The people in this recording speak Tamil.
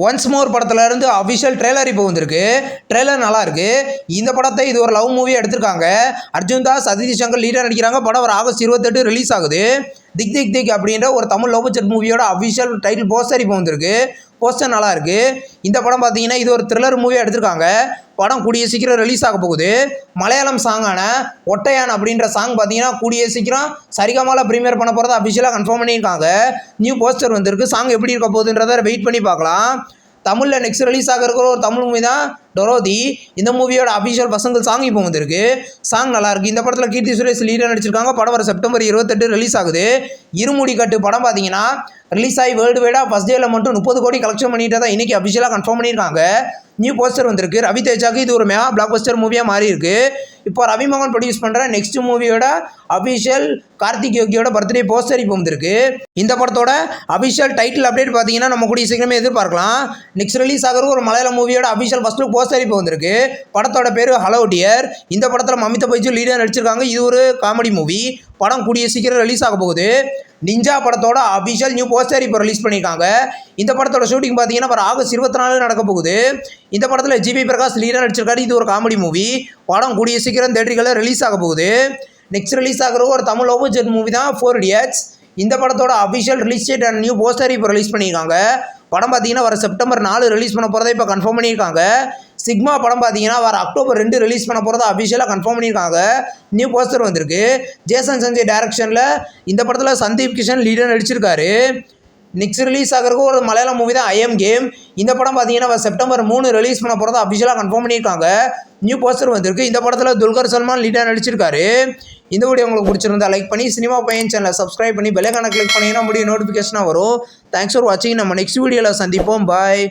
ஒன்ஸ் மோர் படத்துல இருந்து அஃபிஷியல் ட்ரெய்லர் இப்போ வந்திருக்கு. ட்ரெய்லர் நல்லா இருக்கு. இந்த படத்தை இது ஒரு லவ் மூவி எடுத்திருக்காங்க. அர்ஜுன் தாஸ், அதிதி சங்கர் லீடர் நடிக்கிறாங்க. படம் ஒரு ஆகஸ்ட் 28 ரிலீஸ் ஆகுது. திக் திக் திக் அப்படின்ற ஒரு தமிழ் லவ் பட்ஜெட் மூவியோட அஃபிஷியல் டைட்டில் போஸ்டர் இப்போ வந்திருக்கு. போஸ்டர் நல்லா இருக்கு. இந்த படம் பார்த்தீங்கன்னா இது ஒரு த்ரில்லர் மூவியாக எடுத்திருக்காங்க. படம் கூடிய சீக்கிரம் ரிலீஸ் ஆக போகுது. மலையாளம் சாங்கான ஒட்டையான் அப்படின்ற சாங் பார்த்தீங்கன்னா கூடிய சீக்கிரம் சரிகமால ப்ரீமியர் பண்ண போகிறத அஃபிஷியலாக கன்ஃபார்ம் பண்ணியிருக்காங்க. நியூ போஸ்டர் வந்திருக்கு. சாங் எப்படி இருக்க போகுதுன்றதை வெயிட் பண்ணி பார்க்கலாம். தமிழில் நெக்ஸ்ட் ரிலீஸ் ஆக இருக்கிற ஒரு தமிழ் மூவி தான் டொரோதி. இந்த மூவியோட அஃபிஷியல் பசங்கள் சாங் இப்போ வந்திருக்கு. சாங் நல்லா இருக்கு. இந்த படத்தில் கீர்த்தி சுரேஷ் லீடர் நடிச்சிருக்காங்க. படம் வர செப்டம்பர் 28 ரிலீஸ் ஆகுது. இருமுடி கட்டு படம் பார்த்தீங்கன்னா ரிலீஸ் ஆகி வேர்ல்டு வைடாக ஃபர்ஸ்ட் டேல மட்டும் 30 கோடி கலெக்ஷன் பண்ணிட்டு தான் இன்னைக்கு அஃபிஷியலாக கன்ஃபார்ம் பண்ணியிருக்காங்க. நியூ போஸ்டர் வந்திருக்கு. ரவி தேஜாக்கு இது ஒரு மெகா பிளாக் பஸ்டர் மூவியாக மாறி இருக்கு. இப்போ ரவிமோகன் ப்ரொடியூஸ் பண்ணுற நெக்ஸ்ட் மூவியோட அஃபிஷியல் கார்த்திக் யோகியோட பர்த்டே போஸ்டர் இப்போ வந்திருக்கு. இந்த படத்தோட அஃபிஷியல் டைட்டில் அப்டேட் பார்த்தீங்கன்னா நம்ம கூடிய சீக்கிரமே எதிர்பார்க்கலாம். நெக்ஸ்ட் ரிலீஸ் ஆகிற ஒரு மலையாள மூவியோட அஃபிஷியல் ஃபர்ஸ்ட் லுக் போஸ்டர் இப்போ வந்திருக்கு. படத்தோட பேர் ஹலோ டியர். இந்த படத்தில் மமிதா பைஜு லீடர் நடிச்சிருக்காங்க. இது ஒரு காமெடி மூவி. படம் கூடிய சீக்கிரம் ரிலீஸ் ஆக போகுது. நிஞ்சா படத்தோட அஃபிஷியல் நியூ போஸ்டர் இப்போ ரிலீஸ் பண்ணியிருக்காங்க. இந்த படத்தோட ஷூட்டிங் பார்த்தீங்கன்னா வர ஆகஸ்ட் 24 நடக்க போகுது. இந்த படத்தில் ஜிபி பிரகாஷ் லீடர் நடிச்சிருக்காரு. இது ஒரு காமெடி மூவி. படம் கூடிய சீக்கிரம் தேட்டரிகளில் ரிலீஸ் ஆக போகுது. நெக்ஸ்ட் ரிலீஸ் ஆகிற ஒரு தமிழ் லவ் பட்ஜெட் மூவி தான் 4 Idiots. இந்த படத்தோட official release date and new poster இப்போ ரிலீஸ் பண்ணியிருக்காங்க. படம் பார்த்தீங்கன்னா வர செப்டம்பர் 4 ரிலீஸ் பண்ண போகிறத இப்போ கன்ஃபார்ம் பண்ணியிருக்காங்க. சிக்மா படம் பார்த்தீங்கன்னா வர அக்டோபர் 2 ரிலீஸ் பண்ண போகிறத அஃபிஷியலாக கன்ஃபார்ம் பண்ணியிருக்காங்க. நியூ போஸ்டர் வந்திருக்கு. ஜேசன் சஞ்சய் டைரக்ஷனில் இந்த படத்தில் சந்தீப் கிஷன் லீடர் நடிச்சிருக்காரு. நெக்ஸ்ட் ரிலீஸ் ஆகிறதுக்கு ஒரு மலையாள மூவி தான் ஐஎம் கேம். இந்த படம் பார்த்தீங்கன்னா செப்டம்பர் 3 ரிலீஸ் பண்ண போகிறத அஃபிஷியலாக கன்ஃபார்ம் பண்ணியிருக்காங்க. நியூ போஸ்டர் வந்திருக்கு. இந்த படத்தில் துல்கர் சல்மான் லீடர் நடிச்சிருக்காரு. இந்த வீடியோ உங்களுக்கு பிடிச்சிருந்தா லைக் பண்ணி சினிமா பையன் சேனலை சப்ஸ்கிரைப் பண்ணி பெல் ஐகானை கிளிக் பண்ணிங்கன்னா முடிய நோட்டிஃபிகேஷனாக வரும். தேங்க்ஸ் ஃபார் வாட்சிங். நம்ம நெக்ஸ்ட் வீடியோவில் சந்திப்போம். பாய்.